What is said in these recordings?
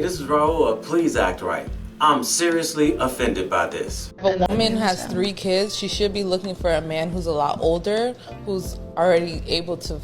this is Raulh. Please act right. I'm seriously offended by this. If a woman has 3 kids, she should be looking for a man who's a lot older, who's already able to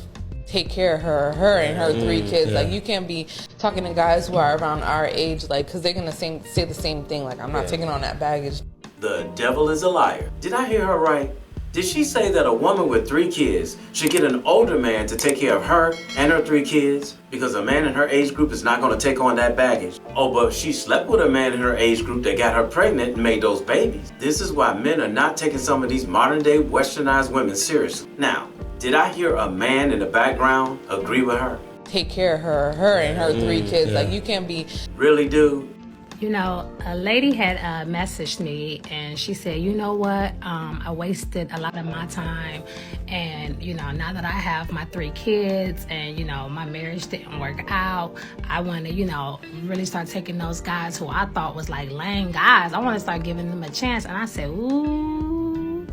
take care of her and her 3 kids. Like, you can't be talking to guys who are around our age, like, because they're gonna say the same thing. Like, I'm not taking on that baggage. The devil is a liar. Did I hear her right? Did she say that a woman with 3 kids should get an older man to take care of her and her 3 kids? Because a man in her age group is not going to take on that baggage. Oh, but she slept with a man in her age group that got her pregnant and made those babies. This is why men are not taking some of these modern day westernized women seriously. Now, did I hear a man in the background agree with her? Take care of her and her 3 kids. Like, you can't be... Really, dude? You know, a lady had messaged me and she said, you know what, I wasted a lot of my time, and, you know, now that I have my 3 kids and, you know, my marriage didn't work out, I want to, you know, really start taking those guys who I thought was like lame guys. I want to start giving them a chance. And I said, ooh,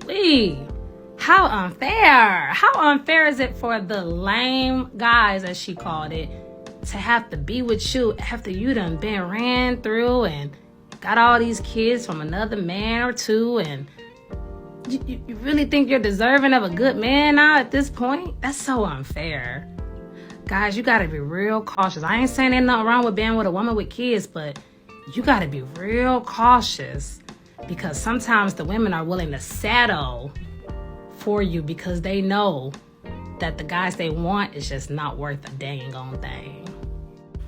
wee. How unfair. How unfair is it for the lame guys, as she called it, to have to be with you after you done been ran through and got all these kids from another man or 2, and you really think you're deserving of a good man now at this point? That's so unfair. Guys, you gotta be real cautious. I ain't saying there's nothing wrong with being with a woman with kids, but you gotta be real cautious, because sometimes the women are willing to settle for you because they know that the guys they want is just not worth a dang on thing.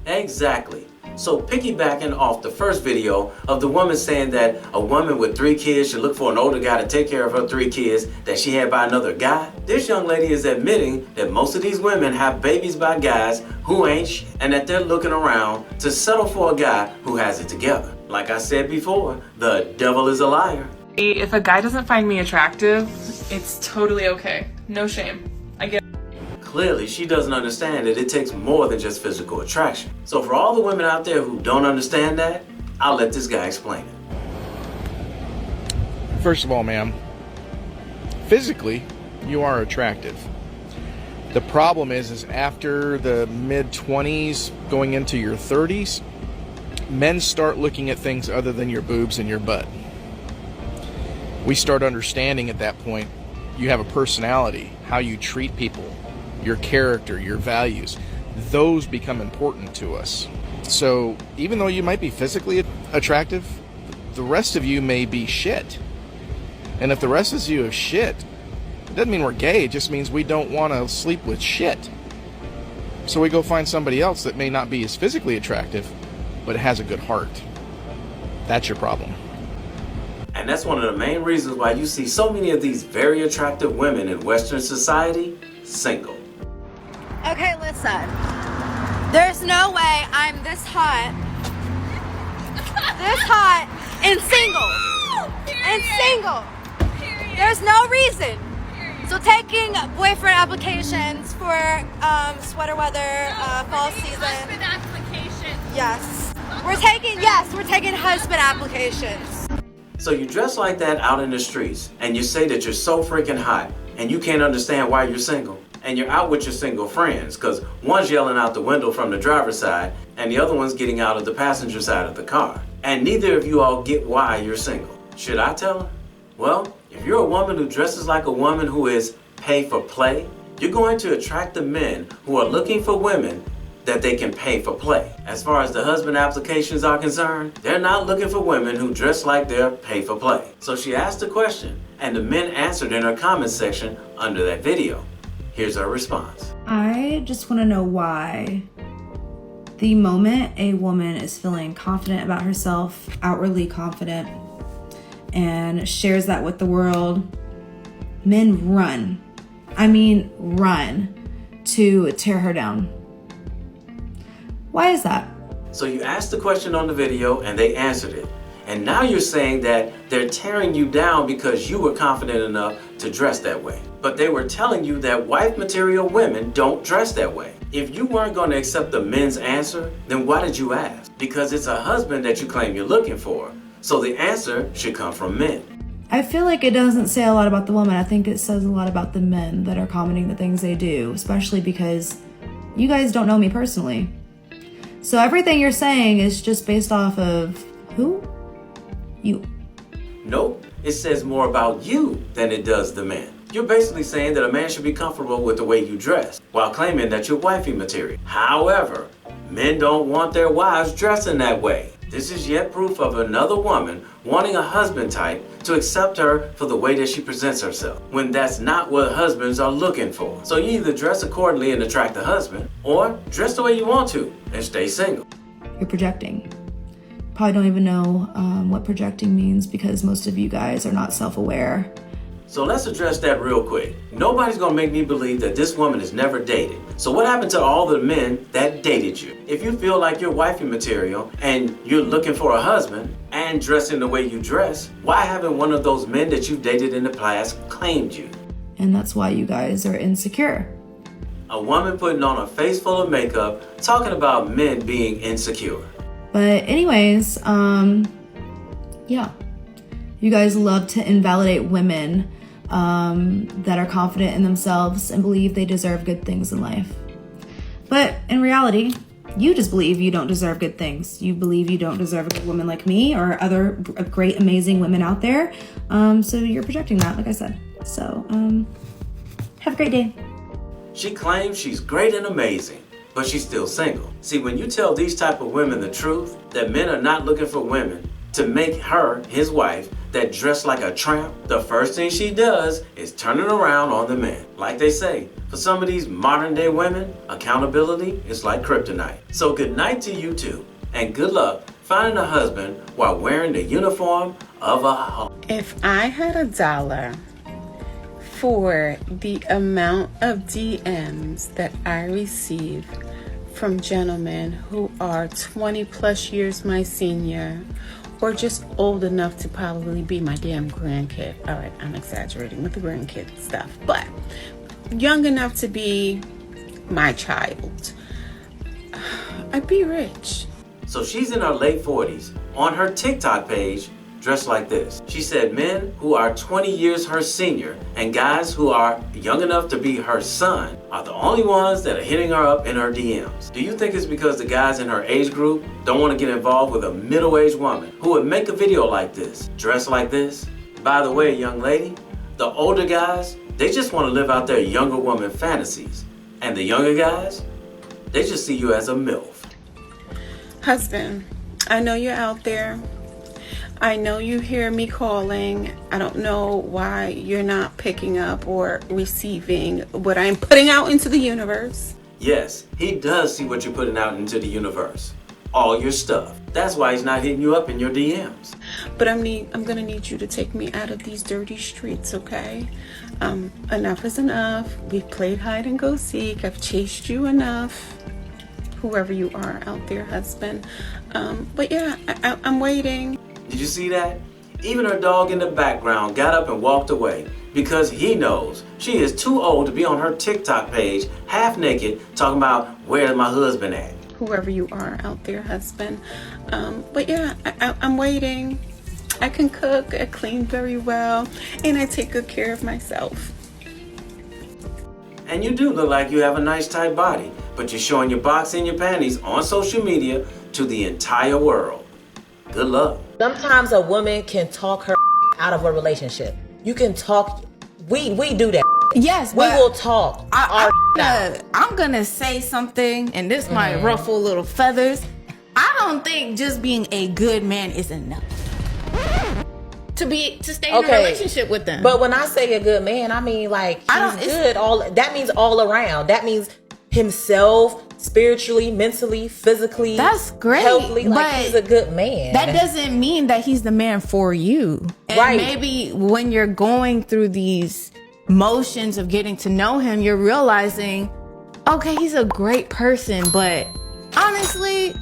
Exactly. So piggybacking off the first video of the woman saying that a woman with 3 kids should look for an older guy to take care of her 3 kids that she had by another guy, this young lady is admitting that most of these women have babies by guys who ain't shit, and that they're looking around to settle for a guy who has it together. Like I said before, the devil is a liar. If a guy doesn't find me attractive, it's totally okay. No shame. I get it. Clearly, she doesn't understand that it takes more than just physical attraction. So for all the women out there who don't understand that, I'll let this guy explain it. First of all, ma'am, physically, you are attractive. The problem is after the mid-20s, going into your 30s, men start looking at things other than your boobs and your butt. We start understanding at that point you have a personality, how you treat people, your character, your values. Those become important to us. So even though you might be physically attractive, the rest of you may be shit. And if the rest of you is shit, it doesn't mean we're gay, it just means we don't want to sleep with shit. So we go find somebody else that may not be as physically attractive, but has a good heart. That's your problem. And that's one of the main reasons why you see so many of these very attractive women in Western society single. Okay, listen. There's no way I'm this hot and single. There's no reason. So taking boyfriend applications for sweater weather, fall season. Husband applications. Yes. We're taking husband applications. So you dress like that out in the streets and you say that you're so freaking hot and you can't understand why you're single. And you're out with your single friends because one's yelling out the window from the driver's side and the other one's getting out of the passenger side of the car. And neither of you all get why you're single. Should I tell her? Well, if you're a woman who dresses like a woman who is pay for play, you're going to attract the men who are looking for women that they can pay for play. As far as the husband applications are concerned, they're not looking for women who dress like they're pay for play. So she asked a question and the men answered in her comment section under that video. Here's her response. I just want to know why the moment a woman is feeling confident about herself, outwardly confident, and shares that with the world, men run. I mean, run to tear her down. Why is that? So you asked the question on the video and they answered it. And now you're saying that they're tearing you down because you were confident enough to dress that way. But they were telling you that wife material women don't dress that way. If you weren't going to accept the men's answer, then why did you ask? Because it's a husband that you claim you're looking for. So the answer should come from men. I feel like it doesn't say a lot about the woman. I think it says a lot about the men that are commenting the things they do, especially because you guys don't know me personally. So everything you're saying is just based off of who? You. Nope, it says more about you than it does the man. You're basically saying that a man should be comfortable with the way you dress, while claiming that you're wifey material. However, men don't want their wives dressing that way. This is yet proof of another woman wanting a husband type to accept her for the way that she presents herself, when that's not what husbands are looking for. So you either dress accordingly and attract the husband, or dress the way you want to and stay single. You're projecting. Probably don't even know what projecting means because most of you guys are not self-aware. So let's address that real quick. Nobody's gonna make me believe that this woman has never dated. So what happened to all the men that dated you? If you feel like you're wifey material and you're looking for a husband and dressing the way you dress, why haven't one of those men that you've dated in the past claimed you? And that's why you guys are insecure. A woman putting on a face full of makeup talking about men being insecure. But anyways, yeah. You guys love to invalidate women that are confident in themselves and believe they deserve good things in life. But in reality, you just believe you don't deserve good things. You believe you don't deserve a good woman like me or other great, amazing women out there. So you're projecting that, like I said. So have a great day. She claims she's great and amazing, but she's still single. See, when you tell these type of women the truth, that men are not looking for women to make her his wife that dress like a tramp, the first thing she does is turn it around on the man. Like they say, for some of these modern day women, accountability is like kryptonite. So good night to you two, and good luck finding a husband while wearing the uniform of a hoe. If I had $1 for the amount of DMs that I receive from gentlemen who are 20 plus years my senior, or just old enough to probably be my damn grandkid. All right, I'm exaggerating with the grandkid stuff, but young enough to be my child, I'd be rich. So she's in her late 40s. On her TikTok page, dressed like this. She said men who are 20 years her senior and guys who are young enough to be her son are the only ones that are hitting her up in her DMs. Do you think it's because the guys in her age group don't want to get involved with a middle-aged woman who would make a video like this, dressed like this? By the way, young lady, the older guys, they just want to live out their younger woman fantasies. And the younger guys, they just see you as a MILF. Husband, I know you're out there. I know you hear me calling. I don't know why you're not picking up or receiving what I'm putting out into the universe. Yes, he does see what you're putting out into the universe. All your stuff. That's why he's not hitting you up in your DMs. But I'm gonna need you to take me out of these dirty streets, okay? Enough is enough. We've played hide and go seek. I've chased you enough. Whoever you are out there, husband. But yeah, I'm waiting. Did you see that? Even her dog in the background got up and walked away because he knows she is too old to be on her TikTok page, half naked, talking about where's my husband at. Whoever you are out there, husband. But yeah, I'm waiting. I can cook, I clean very well, and I take good care of myself. And you do look like you have a nice tight body, but you're showing your box and your panties on social media to the entire world. Good luck. Sometimes a woman can talk her out of a relationship. You can talk. We do that. Yes, we will talk. I'm gonna say something, and this might ruffle little feathers. I don't think just being a good man is enough to stay in a relationship with them. But when I say a good man, I mean like he's good. That means all around. That means himself, spiritually, mentally, physically. That's great. Healthily, like he's a good man. That doesn't mean that he's the man for you. And right. Maybe when you're going through these motions of getting to know him, you're realizing, okay, he's a great person, but honestly,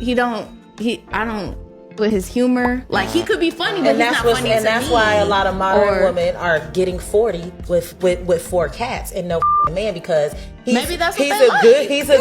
I don't with his humor. Like, he could be funny, but he's not funny to me. And that's why a lot of modern women are getting 40 with 4 cats and no man, because he's a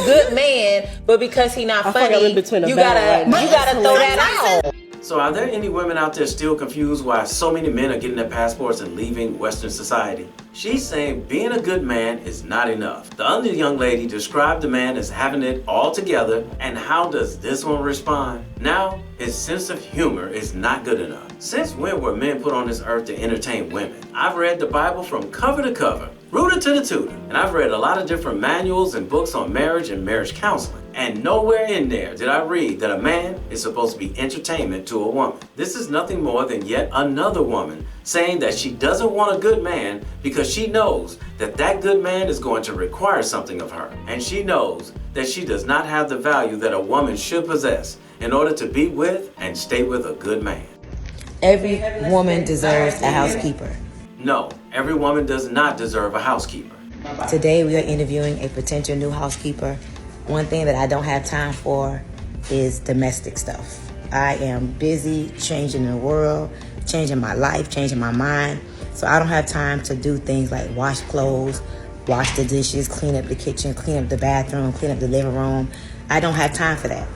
good man, but because he's not funny, you gotta throw that out. So are there any women out there still confused why so many men are getting their passports and leaving Western society? She's saying being a good man is not enough. The other young lady described the man as having it all together, and how does this one respond? Now, his sense of humor is not good enough. Since when were men put on this earth to entertain women? I've read the Bible from cover to cover, rooter to the tutor, and I've read a lot of different manuals and books on marriage and marriage counseling. And nowhere in there did I read that a man is supposed to be entertainment to a woman. This is nothing more than yet another woman saying that she doesn't want a good man because she knows that that good man is going to require something of her. And she knows that she does not have the value that a woman should possess in order to be with and stay with a good man. Every woman deserves a housekeeper. No, every woman does not deserve a housekeeper. Today we are interviewing a potential new housekeeper. One thing that I don't have time for is domestic stuff. I am busy changing the world, changing my life, changing my mind. So I don't have time to do things like wash clothes, wash the dishes, clean up the kitchen, clean up the bathroom, clean up the living room. I don't have time for that.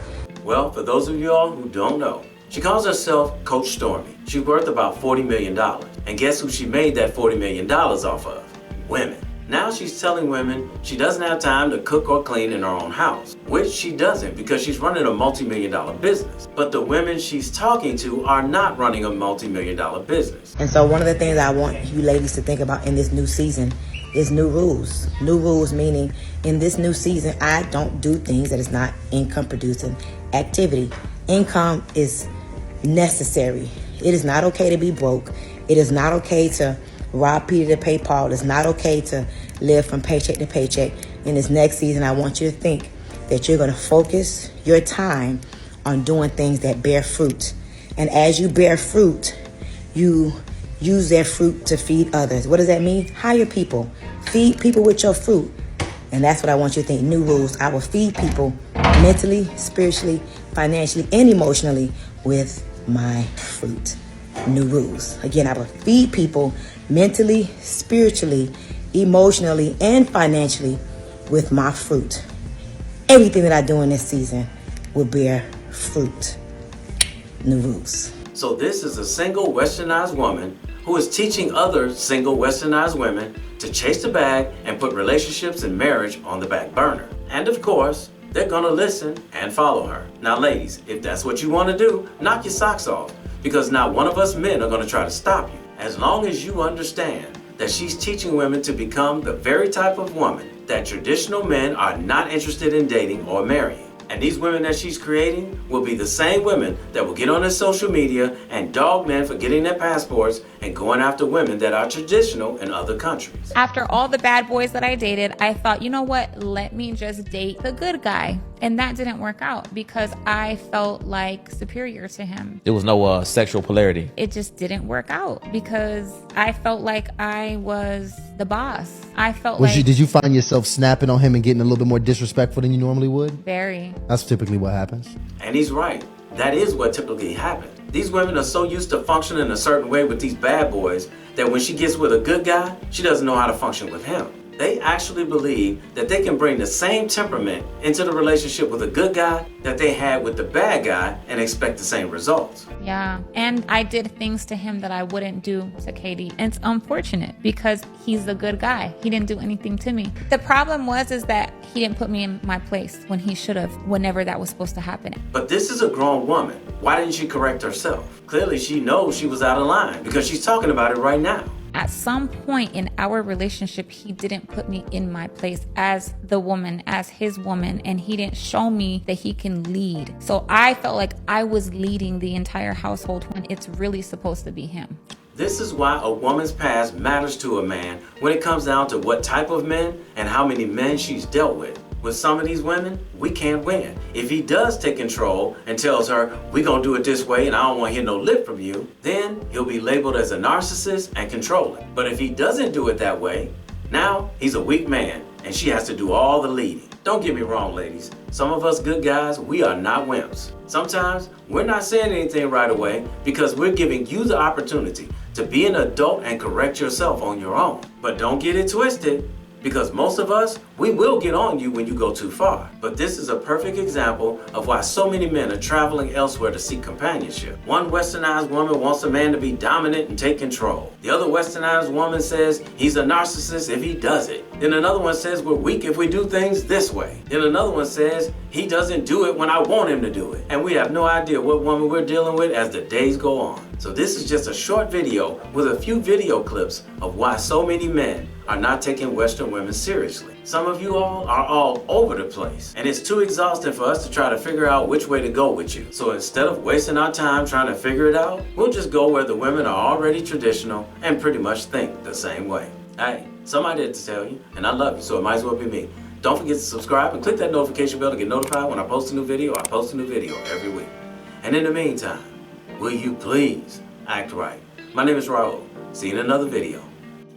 Well, for those of y'all who don't know, she calls herself Coach Stormy. She's worth about $40 million. And guess who she made that $40 million off of? Women. Now she's telling women she doesn't have time to cook or clean in her own house, which she doesn't because she's running a multi-million-dollar business. But the women she's talking to are not running a multi-million-dollar business. And so one of the things I want you ladies to think about in this new season is new rules. New rules meaning in this new season, I don't do things that is not income producing activity. Income is necessary. It is not okay to be broke. It is not okay to rob Peter to pay Paul. It's not okay to live from paycheck to paycheck. In this next season, I want you to think that you're going to focus your time on doing things that bear fruit. And as you bear fruit, you use their fruit to feed others. What does that mean? Hire people. Feed people with your fruit. And that's what I want you to think. New rules. I will feed people mentally, spiritually, financially, and emotionally with my fruit. New rules. Again, I will feed people mentally, spiritually, emotionally, and financially with my fruit. Everything that I do in this season will bear fruit. New rules. So this is a single westernized woman who is teaching other single westernized women to chase the bag and put relationships and marriage on the back burner. And of course, they're gonna listen and follow her. Now ladies, if that's what you wanna do, knock your socks off, because not one of us men are gonna try to stop you. As long as you understand that she's teaching women to become the very type of woman that traditional men are not interested in dating or marrying. And these women that she's creating will be the same women that will get on their social media and dog men for getting their passports and going after women that are traditional in other countries. After all the bad boys that I dated, I thought, you know what? Let me just date the good guy. And that didn't work out because I felt like superior to him. There was no sexual polarity. It just didn't work out because I felt like I was the boss. I felt like... Did you find yourself snapping on him and getting a little bit more disrespectful than you normally would? Very. That's typically what happens. And he's right. That is what typically happens. These women are so used to functioning a certain way with these bad boys that when she gets with a good guy, she doesn't know how to function with him. They actually believe that they can bring the same temperament into the relationship with a good guy that they had with the bad guy and expect the same results. Yeah, and I did things to him that I wouldn't do to Katie. And it's unfortunate because he's a good guy. He didn't do anything to me. The problem is that he didn't put me in my place when he should have, whenever that was supposed to happen. But this is a grown woman. Why didn't she correct herself? Clearly she knows she was out of line because she's talking about it right now. At some point in our relationship, he didn't put me in my place as the woman, as his woman, and he didn't show me that he can lead. So I felt like I was leading the entire household when it's really supposed to be him. This is why a woman's past matters to a man when it comes down to what type of men and how many men she's dealt with. With some of these women, we can't win. If he does take control and tells her, we're gonna do it this way and I don't wanna hear no lip from you, then he'll be labeled as a narcissist and controlling. But if he doesn't do it that way, now he's a weak man and she has to do all the leading. Don't get me wrong, ladies. Some of us good guys, we are not wimps. Sometimes we're not saying anything right away because we're giving you the opportunity to be an adult and correct yourself on your own. But don't get it twisted. Because most of us, we will get on you when you go too far. But this is a perfect example of why so many men are traveling elsewhere to seek companionship. One westernized woman wants a man to be dominant and take control. The other westernized woman says he's a narcissist if he does it. Then another one says we're weak if we do things this way. Then another one says he doesn't do it when I want him to do it. And we have no idea what woman we're dealing with as the days go on. So this is just a short video with a few video clips of why so many men are not taking Western women seriously. Some of you all are all over the place, and it's too exhausting for us to try to figure out which way to go with you. So instead of wasting our time trying to figure it out, we'll just go where the women are already traditional and pretty much think the same way. Hey, somebody had to tell you, and I love you, so it might as well be me. Don't forget to subscribe and click that notification bell to get notified when I post a new video. I post a new video every week. And in the meantime, will you please act right? My name is Raulh. See you in another video.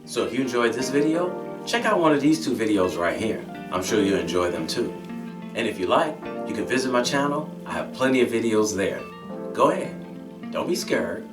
So if you enjoyed this video, check out one of these two videos right here. I'm sure you'll enjoy them too. And if you like, you can visit my channel. I have plenty of videos there. Go ahead. Don't be scared.